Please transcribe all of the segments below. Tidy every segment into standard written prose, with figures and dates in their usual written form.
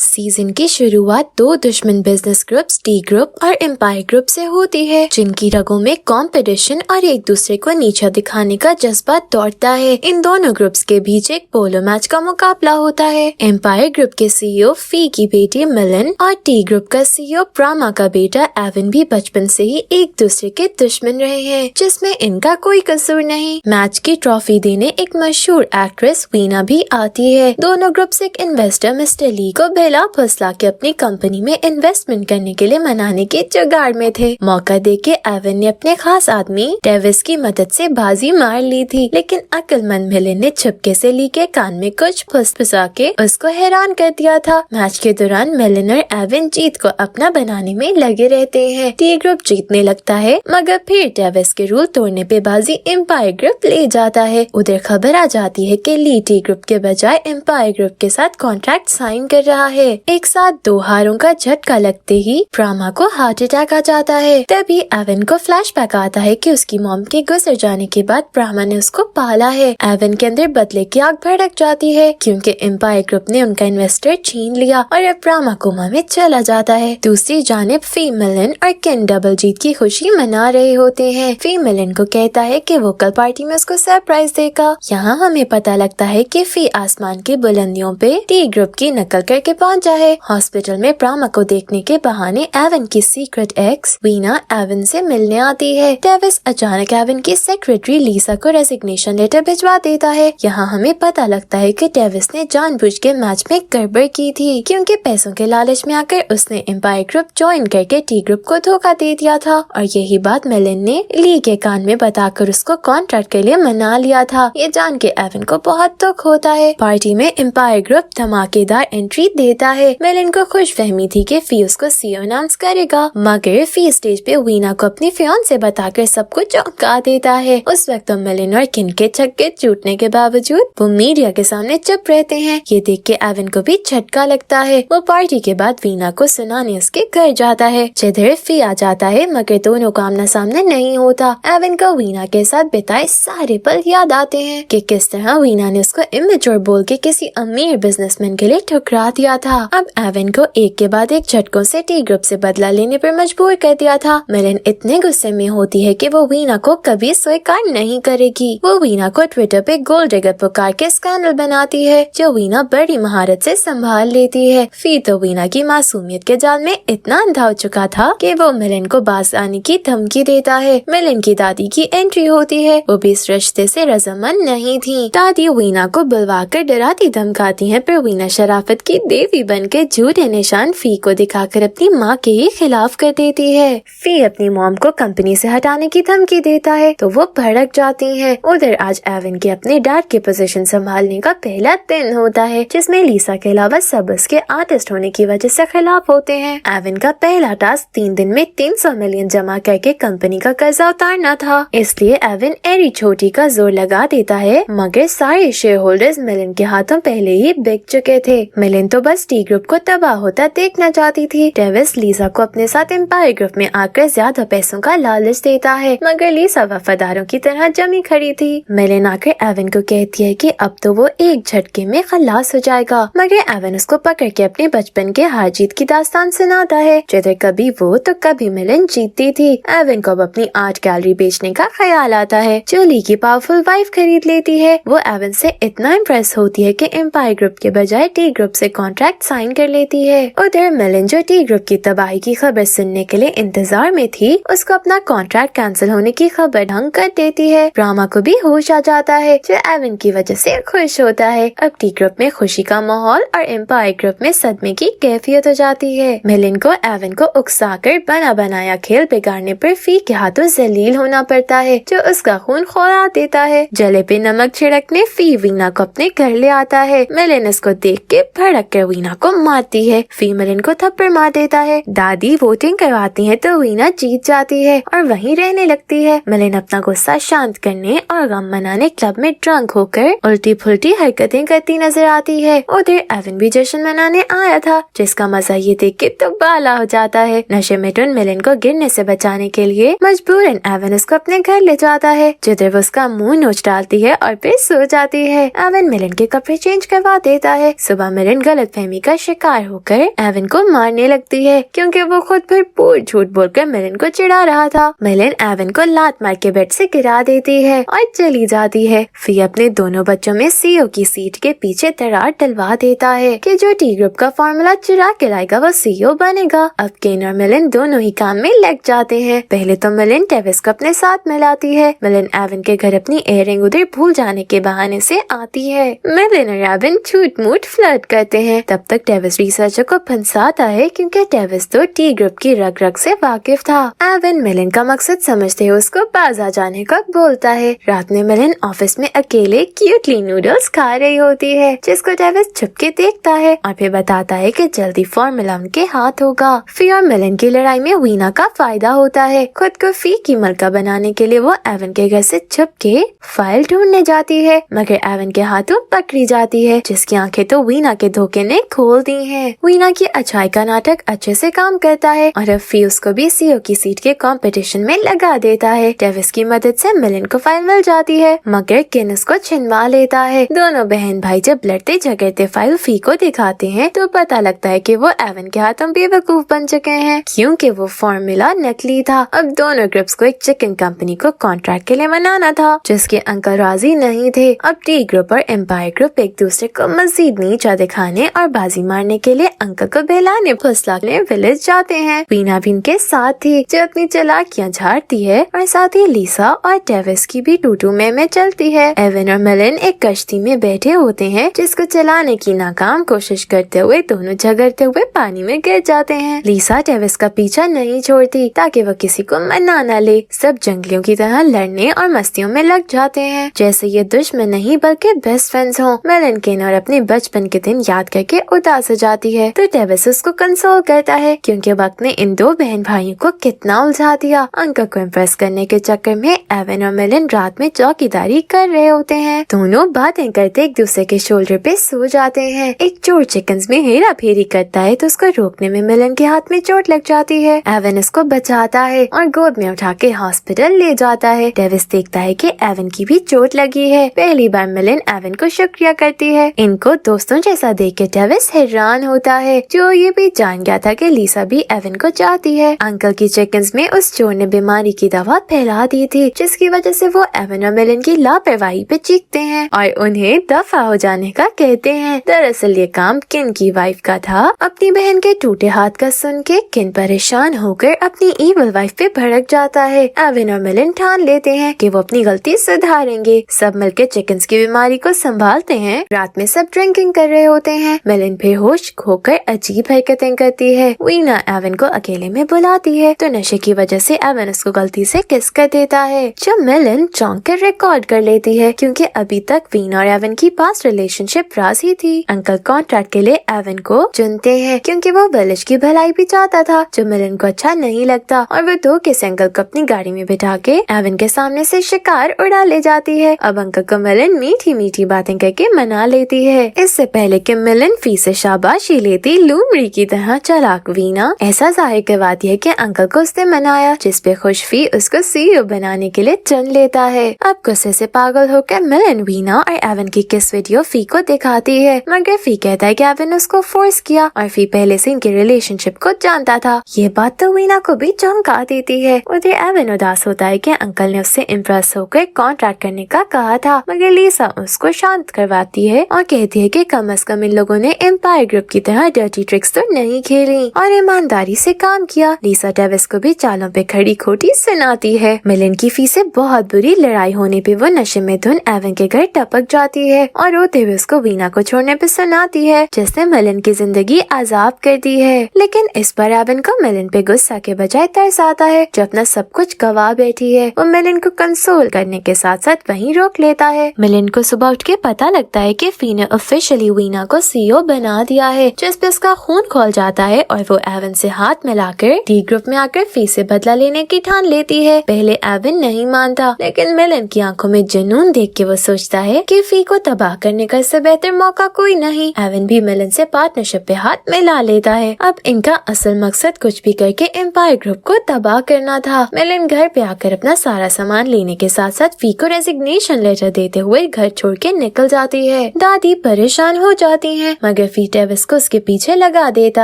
Season की शुरुआत दो दुश्मन बिजनेस ग्रुप्स टी ग्रुप और एम्पायर ग्रुप से होती है, जिनकी रगों में कंपटीशन और एक दूसरे को नीचा दिखाने का जज्बा दौड़ता है। इन दोनों ग्रुप्स के बीच एक पोलो मैच का मुकाबला होता है। एम्पायर ग्रुप के सीईओ फी की बेटी मिलन और टी ग्रुप का सीईओ प्रामा का बेटा एवन भी बचपन से ही एक दूसरे के दुश्मन रहे हैं, जिसमें इनका कोई कसूर नहीं। मैच की ट्रॉफी देने एक मशहूर एक्ट्रेस वीना भी आती है। दोनों ग्रुप्स एक इन्वेस्टर मिस्टर ली को बेला फुसला के अपनी कंपनी में इन्वेस्टमेंट करने के लिए मनाने के जुगाड़ में थे। मौका देके एवन ने अपने खास आदमी डेविस की मदद से बाजी मार ली थी, लेकिन अक्लमंद मिलन ने चुपके से ली के कान में कुछ फुसफुसा के उसको हैरान कर दिया था। मैच के दौरान मिलन और एवन जीत को अपना बनाने में लगे रहते हैं। टी ग्रुप जीतने लगता है, मगर फिर डेविस के रूल तोड़ने पे बाजी एम्पायर ग्रुप ले जाता है। उधर खबर आ जाती है कि ली टी ग्रुप के बजाय एम्पायर ग्रुप के साथ कॉन्ट्रैक्ट साइन कर रहा है। एक साथ दो हारों का झटका लगते ही प्रामा को हार्ट अटैक आ जाता है। तभी एवन को फ्लैशबैक आता है कि उसकी मॉम के गुजर जाने के बाद प्रामा ने उसको पाला है। एवन के अंदर बदले की आग भड़क जाती है, क्योंकि एम्पायर ग्रुप ने उनका इन्वेस्टर छीन लिया और अब प्रामा कोमा में चला जाता है। दूसरी जानिब फी मिलन और केन डबल जीत की खुशी मना रहे होते हैं। फी मिलन को कहता है कि वो कल पार्टी में उसको सरप्राइज देगा। यहाँ हमें पता लगता है कि फी आसमान की बुलंदियों पे टी ग्रुप की नकल करके पहुंचा है। हॉस्पिटल में प्रामा को देखने के बहाने एवन की सीक्रेट एक्स वीना एवन से मिलने आती है। डेविस अचानक एवन की सेक्रेटरी लीसा को रेजिग्नेशन लेटर भिजवा देता है। यहाँ हमें पता लगता है कि डेविस ने जानबूझ के मैच में गड़बड़ की थी, क्योंकि पैसों के लालच में आकर उसने एम्पायर ग्रुप ज्वाइन करके टी ग्रुप को धोखा दे दिया था, और यही बात मिलन ने ली के कान में बताकर उसको कॉन्ट्रैक्ट के लिए मना लिया था। ये जान के एवन को बहुत दुख होता है। पार्टी में एम्पायर ग्रुप धमाकेदार एंट्री देता है। मिलन को खुशफहमी थी कि फी उसको सीईओ अनाउंस करेगा, मगर फी स्टेज पे वीना को अपनी फियांसे बताकर सबको चौंका देता है। उस वक्त तो मिलन और किन के छक्के छूटने के बावजूद वो मीडिया के सामने चुप रहते हैं। ये देख के एवन को भी झटका लगता है। वो पार्टी के बाद वीना को सुनाने उसके घर जाता है, जिधर फी आ जाता है, मगर दोनों का आमना सामने नहीं होता। एवन को वीना के साथ बिताए सारे पल याद आते हैं कि किस तरह वीना ने उसको इमेच्योर बोल के किसी अमीर बिजनेसमैन के लिए ठुकरा दिया था। अब एवन को एक के बाद एक झटकों से टी ग्रुप से बदला लेने पर मजबूर कर दिया था। मिलन इतने गुस्से में होती है कि वो वीना को कभी स्वीकार नहीं करेगी। वो वीना को ट्विटर पे गोल्ड डिगर पुकार के स्कैंडल बनाती है, जो वीना बड़ी महारत से संभाल लेती है। फिर तो वीना की मासूमियत के जाल में इतना अंधा हो चुका था कि वो मिलन को बाज आने की धमकी देता है। मिलन की दादी की एंट्री होती है। वो भी इस रिश्ते से रजामंद नहीं थी। दादी वीना को बुलवा कर डराती धमकाती है, पर वीना शराफत की देवी बन के झूठे निशान फी को दिखाकर अपनी माँ के ही खिलाफ कर देती है। फी अपनी मॉम को कंपनी से हटाने की धमकी देता है, तो वो भड़क जाती है। उधर आज एवन के अपने डैड की पोजीशन संभालने का पहला दिन होता है, जिसमें लीसा के अलावा सब उसके आर्टिस्ट होने की वजह से खिलाफ होते हैं। एवन का पहला टास्क 3 दिन में 300 मिलियन जमा करके कंपनी का कर्जा उतारना था, इसलिए एवन एरी छोटी का जोर लगा देता है, मगर सारे शेयर होल्डर्स मिलन के हाथों पहले ही बिक चुके थे। मिलन तो बस टी ग्रुप को तबाह होता देखना चाहती थी। डेविस लीसा को अपने साथ एम्पायर ग्रुप में आकर ज्यादा पैसों का लालच देता है, मगर लीसा वफादारों की तरह जमी खड़ी थी। मिलन आकर एवन को कहती है कि अब तो वो एक झटके में खलास हो जाएगा, मगर एवन उसको पकड़ के अपने बचपन के हार जीत की दास्तान सुनाता है, जिधर कभी वो तो कभी मिलन जीतती थी। एवन को अब अपनी आर्ट गैलरी बेचने का ख्याल आता है, जो ली की पावरफुल वाइफ खरीद लेती है। वो एवन से इतना इम्प्रेस होती है कि एम्पायर ग्रुप के बजाय टी ग्रुप से कॉन्ट्रैक्ट साइन कर लेती है। उधर मिलन जो टी ग्रुप की तबाही की खबर सुनने के लिए इंतजार में थी, उसको अपना कॉन्ट्रैक्ट कैंसिल होने की खबर ढंग कर देती है। प्रामा को भी होश आ जाता है, जो एवन की वजह से खुश होता है। अब टी ग्रुप में खुशी का माहौल और एम्पायर ग्रुप में सदमे की कैफियत हो जाती है। मिलन को एवन को उकसाकर बना बनाया खेल बिगाड़ने पर फी के हाथों जलील होना पड़ता है, जो उसका खून खौला देता है। जले पे नमक छिड़कने फी वीना को अपने घर ले आता है। मिलन इसको देख के भड़क कर वीना को मारती है। फी मिलन को थप्पड़ मार देता है। दादी वोटिंग करवाती है तो वीना जीत जाती है और वहीं रहने लगती है। मिलन अपना गुस्सा शांत करने और गम मनाने क्लब में ड्रंक होकर उल्टी फुल्टी हरकतें करती नजर आती है। उधर एवन भी जश्न मनाने आया था, जिसका मजा ये देख के तो बाला हो जाता है। नशे में टुन मिलन को गिरने से बचाने के लिए मजबूरन एवन उसको अपने घर ले जाता है, जिधर वो उसका मुंह नोच डालती है और फिर सो जाती है। एवन मिलन के कपड़े चेंज करवा देता है। सुबह मिलन गलतफहमी गलतफहमी का शिकार होकर एवन को मारने लगती है क्योंकि वो खुद भरपूर झूठ बोलकर मिलन को चिढ़ा रहा था। मिलन एवन को लात मार के बेड से गिरा देती है और चली जाती है। फी अपने दोनों बच्चों में सीईओ की सीट के पीछे दरार डलवा देता है कि जो टी ग्रुप का फॉर्मूला चुरा के लाएगा वो सीईओ बनेगा। अब केन और मिलन दोनों ही काम में लग जाते हैं। पहले तो मिलन टेविस को अपने साथ मिलाती है। मिलन एवन के घर अपनी इयररिंग उधर भूल जाने के बहाने से आती है। मिलन और एवन झूठ मूठ फ्लर्ट करते हैं। तब तक टेविस रिसर्चर को फंसाता है क्योंकि टेविस तो टी ग्रुप की रग रग से वाकिफ था। एवन मिलन का मकसद समझते हुए उसको बाज आ जाने का बोलता है। रात में मिलन ऑफिस में अकेले क्यूटली नूडल्स खा रही होती है जिसको टेविस छुप के देखता है और फिर बताता है कि जल्दी फॉर्मूला उनके हाथ होगा। फी और मिलन की लड़ाई में वीना का फायदा होता है। खुद को फी की मलका बनाने के लिए वो एवन के घर से छुप के फाइल ढूंढने जाती है मगर एवन के हाथों पकड़ी जाती है जिसकी आंखें तो वीना के धोखे ने खोल दी हैं। वीना की अच्छाई का नाटक अच्छे से काम करता है और अब फी उसको भी सीईओ की सीट के कंपटीशन में लगा देता है। टेविस की मदद से मिलन को फाइल मिल जाती है मगर किन उसको छिनवा लेता है। दोनों बहन भाई जब लड़ते झगड़ते फाइल फी को दिखाते हैं तो पता लगता है कि वो एवन के हाथों बेवकूफ बन चुके हैं क्योंकि वो फॉर्मूला नकली था। अब दोनों ग्रुप्स को एक चिकन कंपनी को कॉन्ट्रैक्ट के लिए मनाना था जिसके अंकल राजी नहीं थे। अब टी ग्रुप और एम्पायर ग्रुप एक दूसरे को मजीद नीचा दिखाने और बाजी मारने के लिए अंकल को बहलाने फुसलाने विलेज जाते हैं। वीना भी इनके साथ थी जो अपनी चालाकियां झाड़ती है और साथ ही लीसा और टेविस की भी टूटू में चलती है। एवन और मिलन एक कश्ती में बैठे होते हैं जिसको चलाने की नाकाम कोशिश करते हुए दोनों झगड़ते हुए पानी में गिर जाते हैं। लीसा टेविस का पीछा नहीं छोड़ती ताकि वो किसी को मना न ले। सब जंगलियों की तरह लड़ने और मस्तियों में लग जाते हैं जैसे ये दुश्मन नहीं बल्कि बेस्ट फ्रेंड्स हों। मिलन केन और अपने बचपन के दिन याद करके उदास हो जाती है तो टेविस उसको कंसोल करता है क्योंकि वक्त ने इन दो बहन भाइयों को कितना उलझा दिया। अंकल को इम्प्रेस करने के चक्कर में एवन और मिलन रात में चौकीदारी कर रहे होते हैं। दोनों बातें करते एक दूसरे के शोल्डर पे सो जाते हैं। एक चोर चिकन्स में हेरा फेरी करता है तो उसको रोकने में मिलन के हाथ में चोट लग जाती है। एवन उसको बचाता है और गोद में उठा के हॉस्पिटल ले जाता है। टेविस देखता है कि एवन की भी चोट लगी है। पहली बार मिलन एवन को शुक्रिया करती है। इनको दोस्तों जैसा देख के टेविस हैरान होता है जो ये भी जान गया था कि लीसा भी एवन को चाहती है। अंकल की चिकन्स में उस चोर ने बीमारी की दवा फैला दी थी जिसकी वजह से वो एवन और मिलन की लापरवाही पे चीखते हैं और उन्हें दफा हो जाने का कहते हैं। दरअसल ये काम किन की वाइफ का था। अपनी बहन के टूटे हाथ का सुन के किन परेशान होकर अपनी ईविल वाइफ पे भड़क जाता है। एवन और मिलन ठान लेते हैं कि वो अपनी गलती सुधारेंगे। सब मिलकर चिकन्स की बीमारी को संभालते हैं। रात में सब ड्रिंकिंग कर रहे होते हैं। मिलन बेहोश होकर अजीब हरकतें करती है। वीना एवन को अकेले में बुलाती है तो नशे की वजह से एवन उसको गलती से किस कर देता है जो मिलन चौंक कर रिकॉर्ड कर लेती है क्योंकि अभी तक वीना और एवन की पास्ट रिलेशनशिप राजी थी। अंकल कॉन्ट्रैक्ट के लिए एवन को चुनते हैं क्योंकि वो विलेज की भलाई भी चाहता था जो मिलन को अच्छा नहीं लगता और वो धोखे से अंकल को अपनी गाड़ी में बिठा के एवन के सामने से शिकार उड़ा ले जाती है। अब अंकल को मिलन मीठी मीठी बातें करके मना लेती है। इससे पहले कि मिलन फी से शाबाशी लेती लूमड़ी की तरह चालाक वीना ऐसा जाहिर करवाती है कि अंकल को उसने मनाया जिस पे खुश फी उसको सीईओ बनाने के लिए चुन लेता है। अब गुस्से से पागल होकर मिलन वीना और एवन की किस वीडियो फी को दिखाती है मगर फी कहता है कि एवन उसको फोर्स किया और फी पहले से इनके रिलेशनशिप को जानता था। ये बात तो वीना को भी चौंका देती है। उधर एवन उदास होता है कि अंकल ने उससे इम्प्रेस होकर कॉन्ट्रैक्ट करने का कहा था मगर लीसा उसको शांत करवाती है और कहती है कि कम से कम इन लोगों ने एम्पायर ग्रुप की तरह डर्टी ट्रिक्स तो नहीं खेली और ईमानदारी से काम किया। लीसा टेविस को भी चालों पे खड़ी खोटी सुनाती है। मिलन की फी से बहुत बुरी लड़ाई होने पे वो नशे में धुन एवन के घर टपक जाती है और रोते हुए उसको वीना को छोड़ने पे सुनाती है जिसने मिलन की जिंदगी आजाद कर दी है। लेकिन इस बार एवन को मिलन पे गुस्सा के बजाय तरस आता है जो अपना सब कुछ गवा बैठी है। वो मिलन को कंसोल करने के साथ साथ वहीं रोक लेता है। मिलन को सुबह उठ के पता लगता है कि फी ने ऑफिशियली वीना को सीईओ बना दिया है जिस पे उसका खून खोल जाता है और वो एवन से हाथ मिलाकर टी ग्रुप में आकर फी से बदला लेने की ठान लेती है। पहले एवन नहीं मानता लेकिन मिलन की आंखों में जुनून देख के वो सोचता है कि फी को तबाह करने का इससे बेहतर मौका कोई नहीं। एवन भी मिलन से पार्टनरशिप पे हाथ मिला लेता है। अब इनका असल मकसद कुछ भी करके एम्पायर ग्रुप को तबाह करना था। मिलन घर पे आकर अपना सारा सामान लेने के साथ साथ फी को रेजिग्नेशन लेटर देते हुए घर छोड़ के निकल जाती है। दादी परेशान हो जाती है मगर मगर फी टेविस को उसके पीछे लगा देता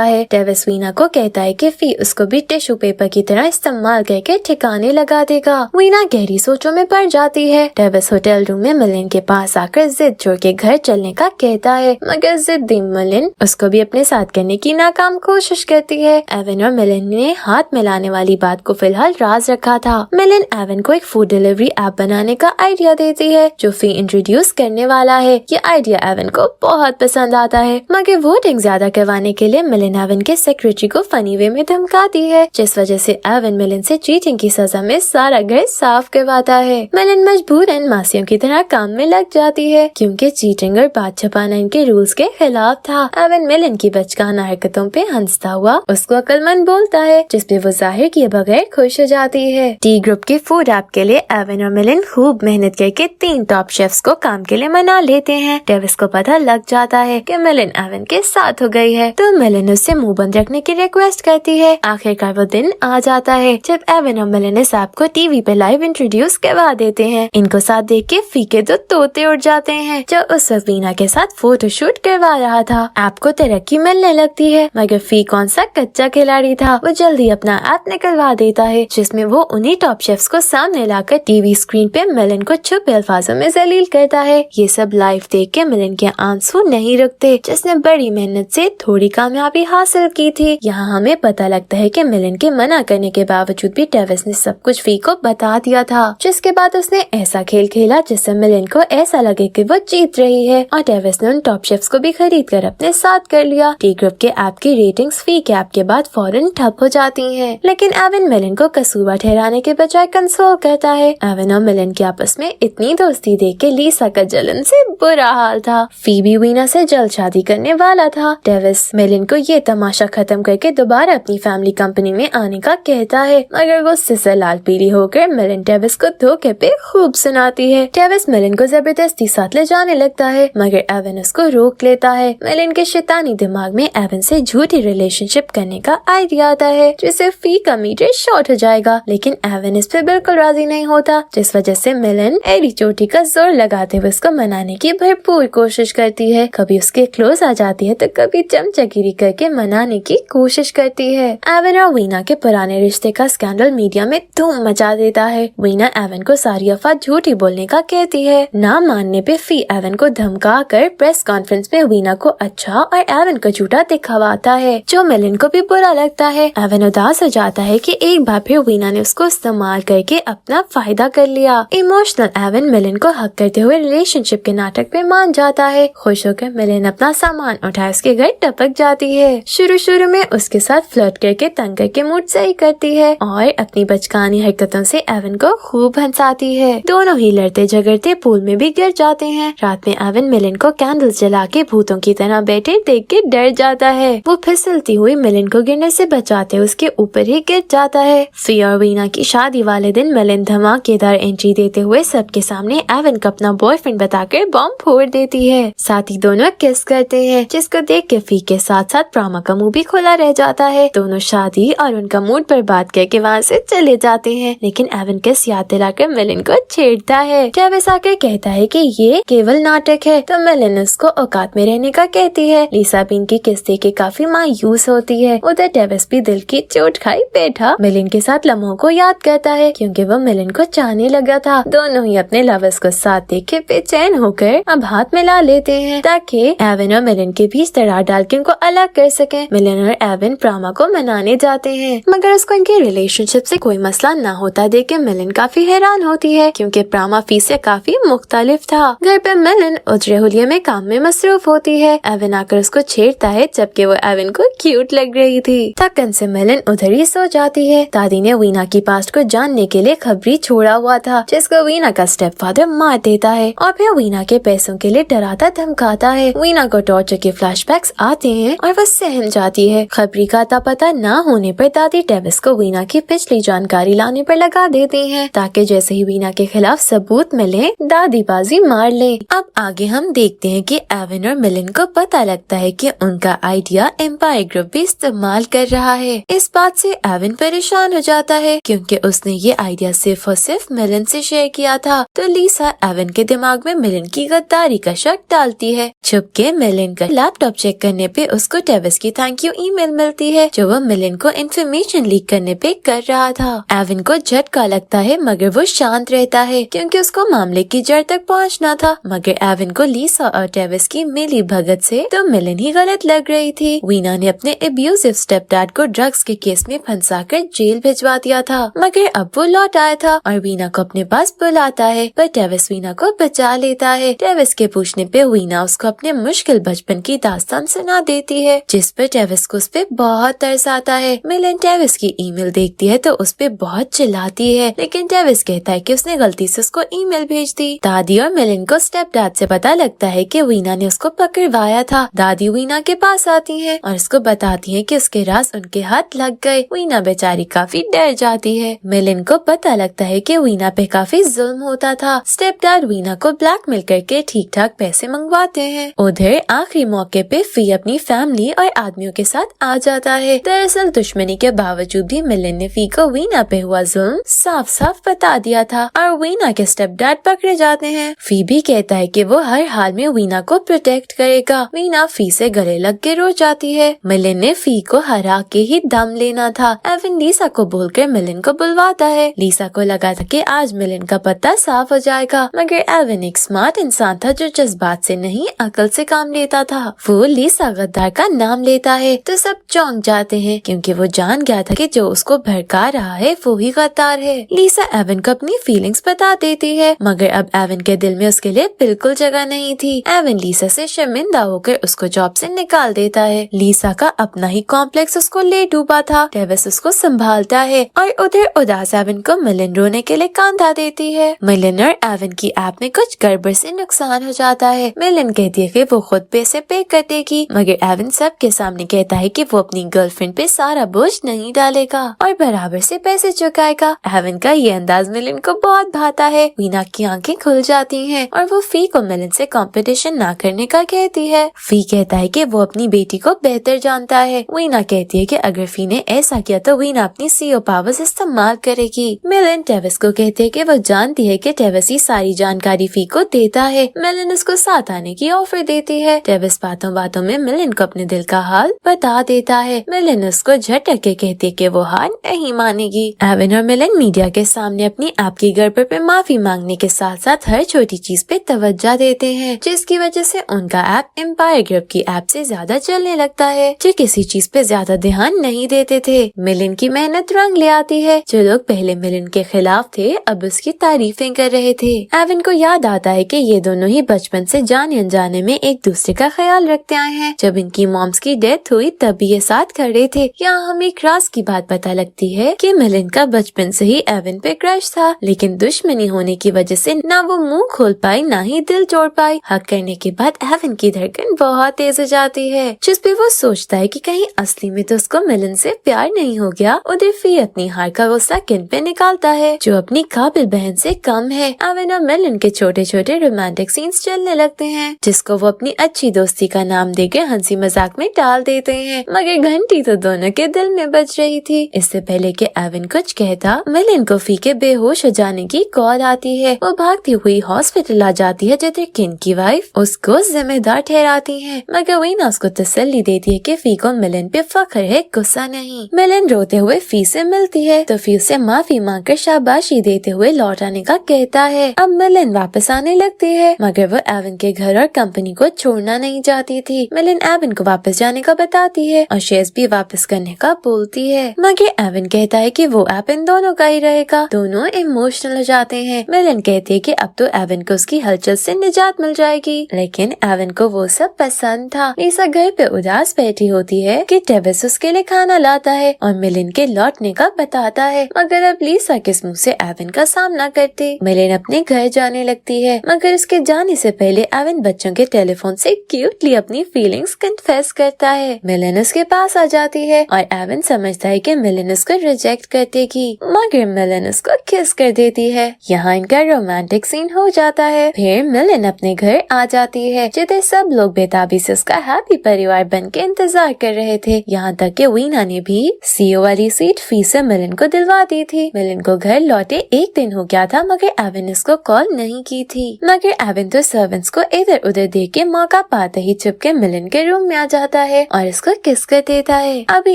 है। टेविस वीना को कहता है कि फी उसको भी टिश्यू पेपर की तरह इस्तेमाल करके ठिकाने लगा देगा। वीना गहरी सोचों में पड़ जाती है। टेविस होटल रूम में मिलिन के पास आकर जिद जोड़ के घर चलने का कहता है, मगर जिद्दी मिलिन उसको भी अपने साथ करने की नाकाम कोशिश करती है। एवन और मिलिन ने हाथ मिलाने वाली बात को फिलहाल राज रखा था। मिलिन एवन को एक फूड डिलीवरी ऐप बनाने का आइडिया देती है जो फी इंट्रोड्यूस करने वाला है। ये आइडिया एवन को बहुत पसंद आता है, मगर वोटिंग ज्यादा करवाने के लिए मिलिन एवन के सेक्रेटरी को फनी वे में धमकाती है, जिस वजह से एवन मिलिन से चीटिंग की सजा में सारा घर साफ करवाता है। मिलिन मजबूरन मासियों की तरह काम में लग जाती है क्योंकि चीटिंग और बात छुपाना इनके रूल्स के खिलाफ था। एवन मिलिन की बचकाना हरकतों पे हंसता हुआ उसको अक्लमंद बोलता है, जिसपे वो जाहिर किए बगैर खुश हो जाती है। टी ग्रुप के फूड ऐप के लिए एवन और मिलिन खूब मेहनत करके 3 टॉप शेफ्स को काम के लिए मना लेते हैं। टेविस को पता लग जाता है कि मिलिन एवन के साथ हो गई है, तो मिलिन उससे मुंह बंद रखने की रिक्वेस्ट करती है। आखिरकार वो दिन आ जाता है जब एवन और मिलिन इस ऐप को टीवी पे लाइव इंट्रोड्यूस करवा देते हैं। इनको साथ देख के फी के तो तोते उड़ जाते हैं जो उस वक्त वीना के साथ फोटोशूट करवा रहा था। ऐप को तरक्की मिलने लगती है, मगर फी कौन सा कच्चा खिलाड़ी था, वो जल्दी अपना ऐप निकलवा देता है जिसमें वो उन्हीं टॉप शेफ्स को सामने लाकर टीवी स्क्रीन पे मिलिन को छुपे अल्फाजों में जलील करता है। ये सब लाइव देख के मिलिन के आंसू नहीं रुकते, जिसने बड़ी मेहनत से थोड़ी कामयाबी हासिल की थी। यहाँ हमें पता लगता है कि मिलिन के मना करने के बावजूद भी टेविस ने सब कुछ फी को बता दिया था, जिसके बाद उसने ऐसा खेल खेला जिससे मिलिन को ऐसा लगे कि वो जीत रही है, और टेविस ने उन टॉप शेफ्स को भी खरीद कर अपने साथ कर लिया। टी ग्रुप के ऐप की रेटिंग्स फी के ऐप के बाद फौरन ठप हो जाती हैं, लेकिन एवन मिलिन को कसूरवार ठहराने के बजाय कंसोल करता है। एवन और मिलिन के आपस में इतनी दोस्ती देख के लीसा का जलन से बुरा हाल था। फी भी वीना से जल्द शादी करने वाला था। टेविस मिलिन को ये तमाशा खत्म करके दोबारा अपनी फैमिली कंपनी में आने का कहता है, मगर वो सिसर लाल पीली होकर मिलिन टेविस को धोखे पे खूब सुनाती है। टेविस मिलिन को जबरदस्ती साथ ले जाने लगता है, मगर एवन उसको रोक लेता है। मिलिन के शैतानी दिमाग में एवन से झूठी रिलेशनशिप करने का आइडिया आता है, जिससे फी का मीटर शॉर्ट हो जाएगा, लेकिन एवन इस पे बिल्कुल राजी नहीं होता, जिस वजह से मिलिन एडी चोटी का जोर लगाते हुए उसको मनाने की भरपूर कोशिश करती है। कभी उसके क्लोज आ जाती है तो कभी चमचागिरी करके मनाने की कोशिश करती है। एवन और वीना के पुराने रिश्ते का स्कैंडल मीडिया में धूम मचा देता है। वीना एवन को सारी अफवाह झूठी बोलने का कहती है। ना मानने पे फी एवन को धमका कर प्रेस कॉन्फ्रेंस में वीना को अच्छा और एवन को झूठा दिखावाता है, जो मिलिन को भी बुरा लगता है। एवन उदास हो जाता है कि एक बार फिर वीना ने उसको इस्तेमाल करके अपना फायदा कर लिया। इमोशनल एवन मिलिन को हक करते हुए रिलेशनशिप के नाटक पे मान जाता है। खुश होकर मिलिन अपना सामान उठा उसके घर टपक जाती है। शुरू में उसके साथ फ्लर्ट करके तंग करके मूड सही करती है और अपनी बचकानी हरकतों से एवन को खूब हंसाती है। दोनों ही लड़ते झगड़ते पूल में भी गिर जाते हैं। रात में एवन मिलिन को कैंडल्स जला के भूतों की तरह बैठे देख के डर जाता है। वो फिसलती हुई मिलिन को गिरने से बचाते उसके ऊपर ही गिर जाता है। फी और वीना की शादी वाले दिन मिलिन धमाकेदार एंट्री देते हुए सबके सामने एवन को अपना बॉयफ्रेंड बताकर बॉम्ब फोड़ देती है। साथ ही दोनों किस करते हैं, जिसको देख के फी के साथ साथ प्रामा का मुंह भी खुला रह जाता है। दोनों शादी और उनका मूड पर बात करके वहाँ से चले जाते हैं, लेकिन एवन किस याद दिलाकर मिलिन को छेड़ता है। टेविस आकर कहता है कि ये केवल नाटक है, तो मिलिन उसको औकात में रहने का कहती है। लीसा भी इनकी किस देख के काफी मायूस होती है। उधर टेविस भी दिल की चोट खाई बैठा मिलिन के साथ लम्हों को याद करता है, क्योंकि वो मिलिन को चाहने लगा था। दोनों ही अपने लवर्स को साथ देख के बेचैन होकर अब हाथ मिला लेते हैं ताकि एवन और मिलिन के बीच दरार डाल के उनको अलग कर सके। मिलिन और एवन प्रामा को मनाने जाते हैं, मगर उसको इनके रिलेशनशिप से कोई मसला न होता देख के मिलिन काफी हैरान होती है, क्योंकि प्रामा फी से काफी मुख्तलिफ था। घर पे मिलिन उजरे हुलिये में काम में मसरूफ होती है। एवन आकर उसको छेड़ता है, जबकि वो एवन को क्यूट लग रही थी। थकन से मिलिन उधर ही सो जाती है। दादी ने वीना की पास्ट को जानने के लिए खबरी छोड़ा हुआ था, जिसको वीना का स्टेप फादर मार देता है और फिर वीना के पैसों के लिए डराता धमकाता है। वीना को टॉर्चर के फ्लैशबैक्स आते हैं और वो सहम जाती है। खबरी का अता पता न होने पर दादी टेविस को वीना की पिछली जानकारी लाने पर लगा देती हैं, ताकि जैसे ही वीना के खिलाफ सबूत मिले दादी बाजी मार ले। अब आगे हम देखते हैं कि एवन और मिलिन को पता लगता है कि उनका आइडिया एम्पायर ग्रुप भी इस्तेमाल कर रहा है। इस बात से एवन परेशान हो जाता है, क्योंकि उसने ये आइडिया सिर्फ और सिर्फ मिलिन से शेयर किया था। तो लीसा एवन के दिमाग में मिलिन की गद्दारी का शक डालती है। छुप के मिलिन मिलिन का लैपटॉप चेक करने पे उसको टेविस की थैंक यू ईमेल मिलती है जो वो मिलिन को इन्फॉर्मेशन लीक करने पे कर रहा था। एविन को झटका लगता है मगर वो शांत रहता है क्योंकि उसको मामले की जड़ तक पहुंचना था। मगर एविन को लीसा और टेविस की मिली भगत से तो मिलिन ही गलत लग रही थी। वीना ने अपने एब्यूजिव स्टेप डैड को ड्रग्स के केस में फंसाकर जेल भिजवा दिया था मगर अब वो लौट आया था और वीना को अपने पास बुलाता है पर टेविस वीना को बचा लेता है। टेविस के पूछने पे वीना उसको अपने मुश्किल बचपन की दास्तान सुना देती है जिस पर टेविस को उस पे बहुत तरस आता है। मिलिन टेविस की ईमेल देखती है तो उस पे बहुत चिल्लाती है लेकिन टेविस कहता है कि उसने गलती से उसको ईमेल भेज दी। दादी और मिलिन को स्टेप डैड से पता लगता है कि वीना ने उसको पकड़वाया था। दादी वीना के पास आती है और उसको बताती है कि उसके राज उनके हाथ लग गए। वीना बेचारी काफी डर जाती है। मिलिन को पता लगता है कि वीना पे काफी जुल्म होता था। स्टेप डैड वीना को ब्लैकमेल करके ठीक ठाक पैसे मंगवाते हैं। उधर आखिरी मौके पे फी अपनी फैमिली और आदमियों के साथ आ जाता है। दरअसल दुश्मनी के बावजूद भी मिलिन ने फी को वीना पे हुआ जुल्म साफ साफ बता दिया था और वीना के स्टेप डैड पकड़े जाते हैं। फी भी कहता है कि वो हर हाल में वीना को प्रोटेक्ट करेगा। वीना फी से गले लग के रो जाती है। मिलिन ने फी को हरा के ही दम लेना था। एविन लीसा को बोलकर मिलिन को बुलवाता है। लीसा को लगा था कि आज मिलिन का पत्ता साफ हो जाएगा मगर एविन एक स्मार्ट इंसान था जो जज्बात से नहीं अकल से काम लेता था। वो लीसा गद्दार का नाम लेता है तो सब चौंक जाते हैं क्योंकि वो जान गया था कि जो उसको भड़का रहा है वो ही गद्दार है। लीसा एविन को अपनी फीलिंग्स बता देती है मगर अब एविन के दिल में उसके लिए बिल्कुल जगह नहीं थी। एविन लीसा से शर्मिंदा होकर उसको जॉब से निकाल देता है। लीसा का अपना ही कॉम्प्लेक्स उसको ले डूबा था। टेविस उसको संभालता है और उधर उदास एविन को मिलिन रोने के लिए कांधा देती है। मिलिन और एविन की ऐप में कुछ गड़बड़ से नुकसान हो जाता है। मिलिन कहती है कि वो खुद पैसे पे कर देगी मगर एविन सबके सामने कहता है कि वो अपनी गर्लफ्रेंड पे सारा बोझ नहीं डालेगा और बराबर से पैसे चुकाएगा। एविन का ये अंदाज मिलिन को बहुत भाता है। वीना की आंखें खुल जाती हैं और वो फी को मिलिन से कंपटीशन ना करने का कहती है। फी कहता है कि वो अपनी बेटी को बेहतर जानता है। वीना कहती है कि अगर फी ने ऐसा किया तो वीना अपनी सीईओ पावर्स इस्तेमाल करेगी। मिलिन टेविस को कहती है कि वो जानती है कि टेविस ही सारी जानकारी फी को देता है। मिलिन उसको साथ आने की ऑफर देती है। टेविस बातों बातों में मिलिन को अपने दिल का हाल बता देता है। मिलिन उसको झटक के कहती है कि वो हार नहीं मानेगी। एविन और मिलिन मीडिया के सामने अपनी ऐप की गड़बड़ पे माफी मांगने के साथ साथ हर छोटी चीज पे तवज्जो देते हैं जिसकी वजह से उनका ऐप एम्पायर ग्रुप की ऐप से ज्यादा चलने लगता है जो किसी चीज पे ज्यादा ध्यान नहीं देते थे। मिलिन की मेहनत रंग ले आती है। जो लोग पहले मिलिन के खिलाफ थे अब उसकी तारीफें कर रहे थे। एविन को याद आता है कि ये दोनों ही बचपन से जाने अनजाने में एक दूसरे का ख्याल रखते आए हैं। जब इनकी मॉम्स की डेथ हुई तब भी ये साथ खड़े थे। यहाँ हमें एक राज की बात पता लगती है कि मिलिन का बचपन से ही एविन पे क्रश था लेकिन दुश्मनी होने की वजह से ना वो मुंह खोल पाई ना ही दिल जोड़ पाई। हक करने के बाद एविन की धड़कन बहुत तेज हो जाती है जिस पे वो सोचता है कि कहीं असली में तो उसको मिलिन से प्यार नहीं हो गया। उधर फी अपनी हार का गुस्सा किन पे निकालता है जो अपनी काबिल बहन से कम है। एविन और मिलिन के छोटे छोटे रोमांटिक सीन्स चलने लगते हैं जिसको वो अपनी अच्छी दोस्ती का नाम देकर हंसी मजाक में डाल देते हैं मगर घंटी तो दोनों के दिल में बज रही थी। इससे पहले कि एविन कुछ कहता मिलिन को फी के बेहोश हो जाने की कॉल आती है। वो भागती हुई हॉस्पिटल आ जाती है जिधर किन की वाइफ उसको जिम्मेदार ठहराती है मगर वीना उसको तसल्ली देती है कि फी को मिलिन पे फख्र है गुस्सा नहीं। मिलिन रोते हुए फी से मिलती है तो फी उसे माफी मांगकर शाबाशी देते हुए लौट आने का कहता है। अब मिलिन वापस आने लगती है मगर वो एविन के घर और कंपनी को छोड़ना नहीं चाहती थी। मिलिन एविन को वापस जाने का बताती है और शेयर्स भी वापस करने का बोलती है मगर एविन कहता है कि वो ऐप इन दोनों का ही रहेगा। दोनों इमोशनल हो जाते हैं। मिलिन कहती है कि अब तो एविन को उसकी हलचल से निजात मिल जाएगी लेकिन एविन को वो सब पसंद था। लीसा घर पे उदास बैठी होती है कि टेविस उसके लिए खाना लाता है और मिलिन के लौटने का बताता है मगर अब लीसा किस मुंह से एविन का सामना करती। मिलिन अपने घर जाने लगती है मगर उसके जाने से पहले एविन बच्चों के टेलीफोन से क्यूटली अपनी फीलिंग्स कन्फेस करता है। मिलिन उसके पास आ जाती है और एविन समझता है कि मिलिन उसको रिजेक्ट कर देगी मगर मिलिन उसको किस कर देती है। यहाँ इनका रोमांटिक सीन हो जाता है। फिर मिलिन अपने घर आ जाती है जिधर सब लोग बेताबी से उसका हैप्पी परिवार बन के इंतजार कर रहे थे। यहाँ तक कि वीना ने भी सीईओ वाली सीट फी से मिलिन को दिलवा दी थी। मिलिन को घर लौटे एक दिन हो गया था मगर एविन उसको कॉल नहीं की थी मगर एविन तो सर्वेंट्स को इधर उधर देख के मौका आप आते ही चुपके मिलन के रूम में आ जाता है और इसको किस कर देता है। अभी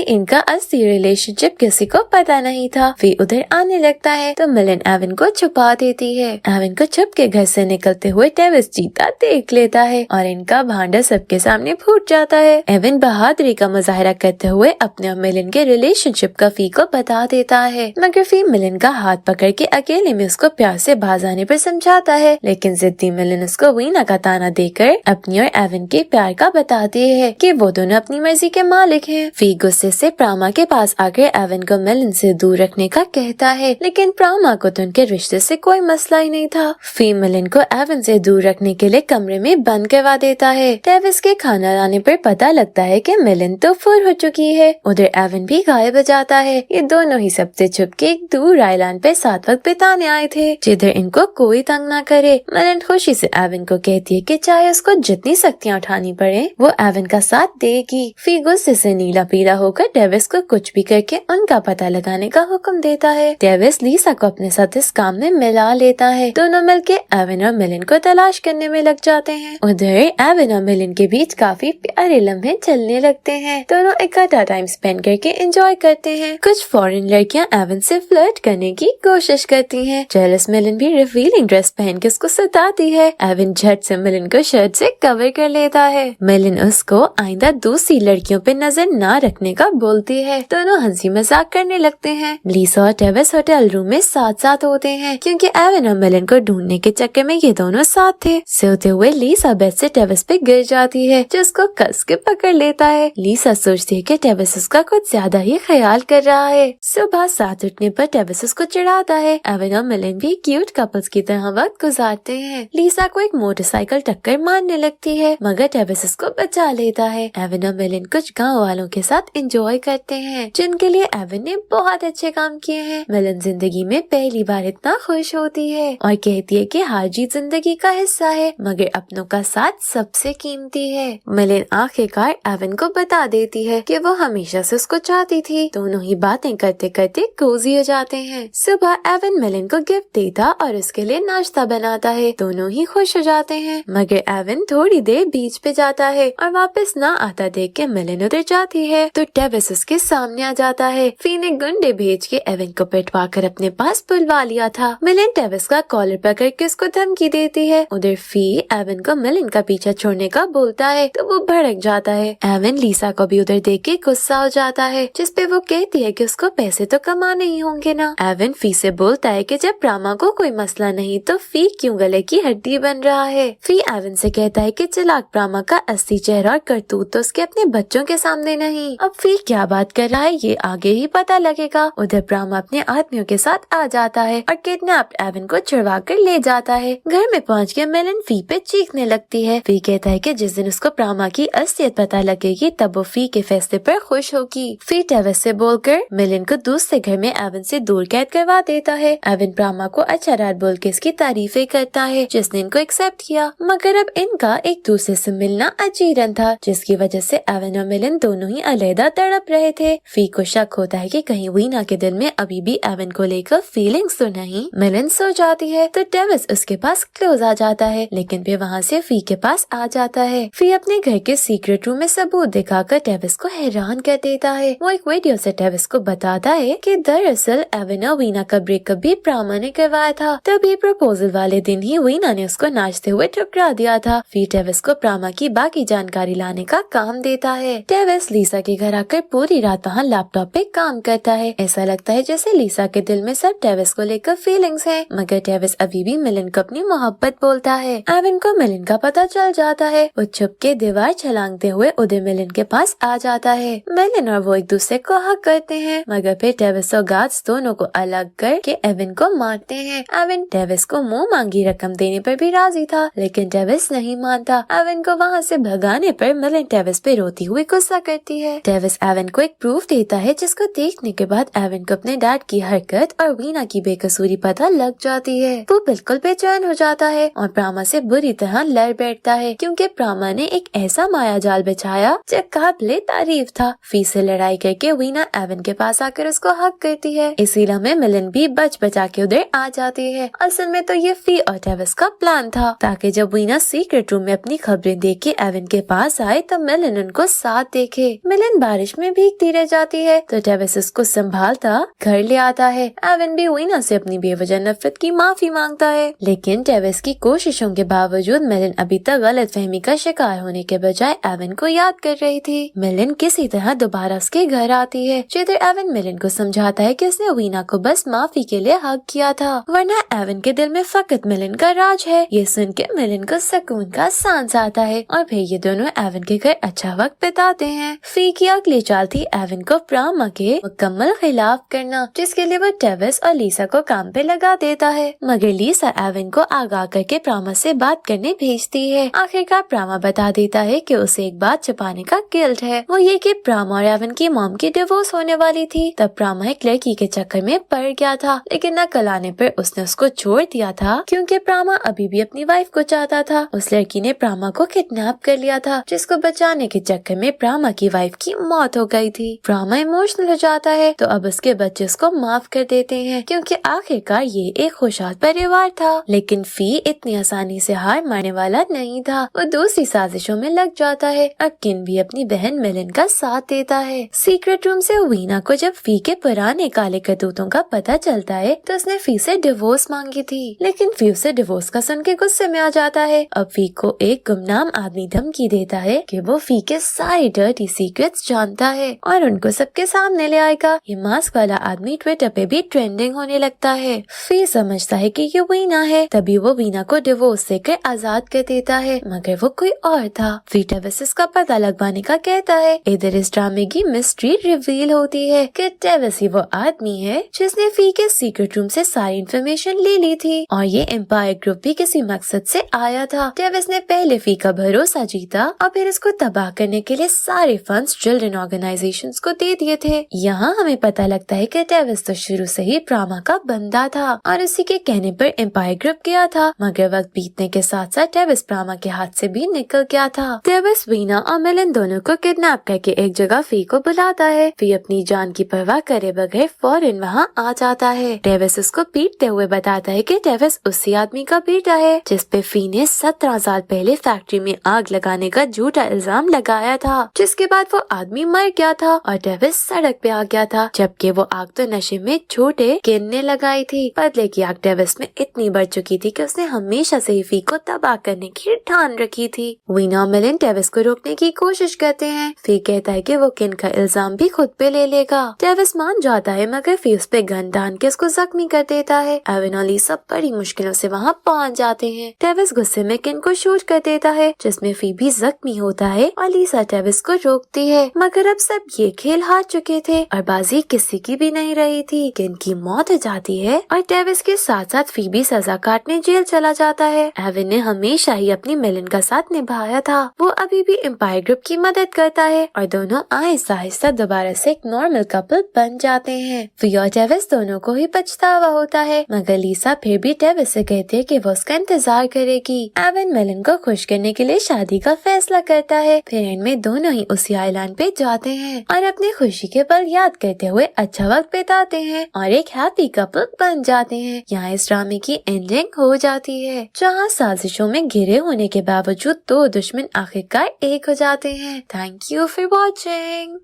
इनका असली रिलेशनशिप किसी को पता नहीं था। फी उधर आने लगता है तो मिलन एवन को छुपा देती है। एवन को छुप के घर से निकलते हुए ट्रेविस जीता देख लेता है और इनका भांडा सबके सामने फूट जाता है। एवन बहादुरी का मुजाहरा करते हुए अपने और मिलन के रिलेशनशिप का फी को बता देता है, मगर फी मिलन का हाथ पकड़ के अकेले में उसको प्यार से बाज आने पर समझाता है, लेकिन जिद्दी मिलन उसको वीना का ताना देकर अपनी और एवन के प्यार का बताती है कि वो दोनों अपनी मर्जी के मालिक हैं। फी गुस्से से प्रामा के पास आकर एवन को मिलन से दूर रखने का कहता है, लेकिन प्रामा को तो उनके रिश्ते से कोई मसला ही नहीं था। फी मिलन को एवन से दूर रखने के लिए कमरे में बंद करवा देता है। ट्रेविस के खाना लाने पर पता लगता है कि मिलन तो फुर हो चुकी है। उधर एवन भी गायब हो जाता है। ये दोनों ही सबसे छुप के एक दूर आइलैंड पे साथ वक्त बिताने आए थे, जिधर इनको कोई तंग ना करे। मिलन खुशी से एवन को कहती है कि चाहे उसको जितनी सख्तियाँ उठानी पड़े वो एवन का साथ देगी। फी गुस्से से नीला पीला होकर ट्रेविस को कुछ भी करके उनका पता लगाने का हुक्म देता है। ट्रेविस लीसा को अपने साथ इस काम में मिला लेता है। दोनों मिलके एवन और मिलन को तलाश करने में लग जाते हैं। उधर एवन और मिलन के बीच काफी प्यारे लम्हे चलने लगते हैं। दोनों इकट्ठा टाइम स्पेंड करके एंजॉय करते हैं। कुछ फॉरेन लड़कियां एवन से फ्लर्ट करने की कोशिश करती हैं। जेलस मिलन भी रिवीलिंग ड्रेस पहन के उसको सताती है। एवन झट से मिलन को शर्ट से कवर कर लेता है। मिलन उसको आइंदा दूसरी लड़कियों पे नजर ना रखने का बोलती है। दोनों हंसी मजाक करने लगते हैं। लीसा और ट्रेविस होटल रूम में साथ साथ होते हैं, क्योंकि एवन और मिलन को ढूंढने के चक्कर में ये दोनों साथ थे। सोते हुए लीसा बेड से ट्रेविस पे गिर जाती है, जो उसको कस के पकड़ लेता है। लीसा सोचती है कि ट्रेविस उसका कुछ ज्यादा ही ख्याल कर रहा है। सुबह साथ उठने पर ट्रेविस उसको चिढ़ाता है। एवन और मिलन भी क्यूट कपल्स की तरह वक्त गुजारते हैं। लीसा को एक मोटरसाइकिल टक्कर मारने लगती है, मगर ट्रेविस उसको बचा लेता है। एवन और मिलन कुछ गाँव वालों के साथ एंजॉय करते हैं, जिनके लिए एवन ने बहुत अच्छे काम किए हैं। मिलन जिंदगी में पहली बार इतना खुश होती है और कहती है कि हार जीत जिंदगी का हिस्सा है, मगर अपनों का साथ सबसे कीमती है। मिलन आखिरकार एवन को बता देती है कि वो हमेशा से उसको चाहती थी। दोनों ही बातें करते करते कोजी हो जाते हैं। सुबह एवन मिलन को गिफ्ट देता और उसके लिए नाश्ता बनाता है। दोनों ही खुश हो जाते हैं, मगर एवन थोड़ी देर बीच पे जाता है और वापस ना आता देख के मिलन उधर जाती है तो ट्रेविस उसके सामने आ जाता है। फी ने गुंडे भेज के एवन को पिटवा कर अपने पास बुलवा लिया था। मिलन ट्रेविस का कॉलर पकड़ के उसको धमकी देती है। उधर फी एवन को मिलन का पीछा छोड़ने का बोलता है तो वो भड़क जाता है। एवन लीसा को भी उधर देख के गुस्सा हो जाता है, जिसपे वो कहती है कि उसको पैसे तो कमाने ही होंगे ना। एवन फी से बोलता है कि जब प्रामा को कोई मसला नहीं तो फी क्यों गले की हड्डी बन रहा है। फी एवन से कहता है कि चालाक प्रामा का असली चेहरा और करतूत तो उसके अपने बच्चों के सामने नहीं। अब फी क्या बात कर रहा है ये आगे ही पता लगेगा। उधर प्रामा अपने आदमियों के साथ आ जाता है और किडनैप्ड एवन को छुड़वा कर ले जाता है। घर में पहुँच के मिलन फी पे चीखने लगती है। फी कहता है कि जिस दिन उसको प्रामा की असलियत पता लगेगी तब वो फी के फैसले पर खुश होगी। फी ट्रेविस से बोलकर मिलन को दूसरे घर में एवन से दूर कैद करवा देता है। एवन प्रामा को अच्छा रात बोल के इसकी तारीफें करता है, जिसने इनको एक्सेप्ट किया, मगर अब इनका एक दूसरे से मिलना अजीरन था, जिसकी वजह से एवन और मिलन दोनों ही अलहदा तड़प रहे थे। फी को शक होता है कि कहीं वीना के दिल में अभी भी एवन को लेकर फीलिंग्स तो नहीं। मिलन सो जाती है तो ट्रेविस उसके पास क्लोज आ जाता है, लेकिन फिर वहाँ से फी के पास आ जाता है। फी अपने घर के सीक्रेट रूम में सबूत दिखाकर ट्रेविस को हैरान कर देता है। वो एक वीडियो से ट्रेविस को बताता है कि दरअसल एवन और वीना का ब्रेकअप भी प्रामा ने करवाया था। तभी प्रपोजल वाले दिन ही वीना ने उसको नाचते हुए ठुकरा दिया था। फी ट्रेविस को प्रामा की बाकी जानकारी लाने का काम देता है। ट्रेविस लीसा के घर आकर पूरी रात वहाँ लैपटॉप पे काम करता है। ऐसा लगता है जैसे लीसा के दिल में सब ट्रेविस को लेकर फीलिंग्स है, मगर ट्रेविस अभी भी मिलन को अपनी मोहब्बत बोलता है। एवन को मिलन का पता चल जाता है। वो छुप के दीवार छलांगते हुए उधर मिलन के पास आ जाता है। मिलन और वो एक दूसरे को हक करते हैं, मगर फिर ट्रेविस और गार्ड्स दोनों को अलग करके एवन को मारते हैं। एवन ट्रेविस को मुंह मांगी रकम देने पर भी राजी था, लेकिन ट्रेविस नहीं मानता। एवन को वहाँ से भगाने पर मिलन ट्रेविस पे रोती हुई गुस्सा करती है। ट्रेविस एवन को एक प्रूफ देता है, जिसको देखने के बाद एवन को अपने डैड की हरकत और वीना की बेकसूरी पता लग जाती है। वो बिल्कुल बेचैन हो जाता है और प्रामा से बुरी तरह लड़ बैठता है, क्योंकि प्रामा ने एक ऐसा माया जाल बिछाया जो काबिले तारीफ था। फी से लड़ाई करके वीना एवन के पास आकर उसको हक करती है। इसी लम्हे मिलन भी बच बचा के उधर आ जाती है। असल में तो ये फी और ट्रेविस का प्लान था, ताकि जब वीना सीक्रेट रूम में अपनी खबरें देख के एवन के पास आए तब मिलन उनको साथ देखे। मिलन बारिश में भीगती रह जाती है तो टेविस उसको संभालता घर ले आता है। एवन भी वीना से अपनी बेवजह नफरत की माफी मांगता है, लेकिन टेविस की कोशिशों के बावजूद मिलन अभी तक गलतफहमी का शिकार होने के बजाय एवन को याद कर रही थी। मिलन किसी तरह दोबारा उसके घर आती है, जिधर एवन मिलन को समझाता है कि उसने वीना को बस माफी के लिए हक किया था, वरना एवन के दिल में फकत मिलन का राज है। ये सुन के मिलन को सुकून का सांस आता है और फिर ये दोनों एवन के घर अच्छा वक्त बिताते हैं। फी की अगली चाल थी एवन को प्रामा के मुकम्मल खिलाफ करना, जिसके लिए वो टेविस और लीसा को काम पे लगा देता है, मगर लीसा एवन को आगाह करके प्रामा से बात करने भेजती है। आखिरकार प्रामा बता देता है कि उसे एक बात छुपाने का गिल्ट है, वो ये कि प्रामा और एवन की मॉम की डिवोर्स होने वाली थी। तब प्रामा एक लड़की के चक्कर में पड़ गया था, लेकिन नकल आने पर उसने उसको छोड़ दिया था क्योंकि प्रामा अभी भी अपनी वाइफ को चाहता था। उस लड़की ने प्रामा को किडनैप कर लिया था, जिसको बचाने के चक्कर में प्रामा की वाइफ की मौत हो गई थी। प्रामा इमोशनल हो जाता है तो अब उसके बच्चे उसको माफ कर देते हैं, क्योंकि आखिरकार ये एक खुशहाल परिवार था। लेकिन फी इतनी आसानी से हार मारने वाला नहीं था, वो दूसरी साजिशों में लग जाता है। अब किन भी अपनी बहन मिलन का साथ देता है। सीक्रेट रूम से वीना को जब फी के पुराने काले करतूतों का पता चलता है तो उसने फी से डिवोर्स मांगी थी, लेकिन फी उसे डिवोर्स का सुन के गुस्से में आ जाता है। अब फी को एक गुमनाम आदमी धमकी देता है कि वो फी के सारे डर्टी सीक्रेट्स जानता है और उनको सबके सामने ले आएगा। ये मास्क वाला आदमी ट्विटर पे भी ट्रेंडिंग होने लगता है। फी समझता है कि ये वीना है, तभी वो वीना को डिवोर्स देकर आजाद कर देता है, मगर वो कोई और था। फी टेविस का पता लगवाने का कहता है। इधर इस ड्रामे की मिस्ट्री रिवील होती है कि टेविस ही वो आदमी है जिसने फी के सीक्रेट रूम से सारी इंफॉर्मेशन ले ली थी और ये एम्पायर ग्रुप भी किसी मकसद से आया था। टेविस ने पहले फी का भरोसा जीता और फिर इसको तबाह करने के लिए सारे फंड्स चिल्ड्रन ऑर्गेनाइजेशंस को दे दिए थे। यहाँ हमें पता लगता है कि टेविस तो शुरू से ही प्रामा का बंदा था और उसी के कहने पर एम्पायर ग्रुप गया था, मगर वक्त बीतने के साथ साथ टेविस प्रामा के हाथ से भी निकल गया था। टेविस वीना और मिलन दोनों को किडनैप करके एक जगह फी को बुलाता है। फी अपनी जान की परवाह करे बगैर फौरन वहाँ आ जाता है। टेविस उसको पीटते हुए बताता है कि टेविस उसी आदमी का बेटा है जिसपे फी ने 17 साल पहले फैक्ट्री में आग लगाने का झूठा इल्जाम लगाया था, जिसके बाद वो आदमी मर गया था और टेविस सड़क पे आ गया था, जबकि वो आग तो नशे में छोटे किन ने लगाई थी। बदले की आग टेविस में इतनी बढ़ चुकी थी कि उसने हमेशा से ही फी को तबाह करने की ठान रखी थी। वीना और मिलन टेविस को रोकने की कोशिश करते हैं। फी कहता है कि वो किन का इल्जाम भी खुद पे ले लेगा। टेविस मान जाता है, मगर फी उस पे गन तान के उसको जख्मी कर देता है। एवन और लीसा बड़ी मुश्किलों से वहाँ पहुँच जाते हैं। टेविस गुस्से में किन को शूट कर देता है, जिसमें फी भी जख्मी होता है और लीसा टेविस को रोकती है, मगर अब सब ये खेल हार चुके थे और बाजी किसी की भी नहीं रही थी। किन की मौत हो जाती है और टेविस के साथ साथ फी भी सजा काटने जेल चला जाता है। एवन ने हमेशा ही अपनी मिलन का साथ निभाया था, वो अभी भी एम्पायर ग्रुप की मदद करता है और दोनों आहिस्ता आहिस्ता दोबारा से एक नॉर्मल कपल बन जाते हैं। फी और टेविस दोनों को ही पछतावा होता है, मगर लीसा फिर भी टेविस से कहती है कि वो उसका इंतजार करेगी। एवन मिलन को खुश करने के लिए शादी का फैसला करता है। फिर इनमें दोनों ही उसी आइलैंड पे जाते हैं और अपनी खुशी के पल याद करते हुए अच्छा वक्त बिताते हैं और एक हैप्पी कपल बन जाते हैं। यहाँ इस ड्रामे की एंडिंग हो जाती है, जहाँ साजिशों में घिरे होने के बावजूद दो दुश्मन आखिरकार एक हो जाते हैं। Thank you for watching.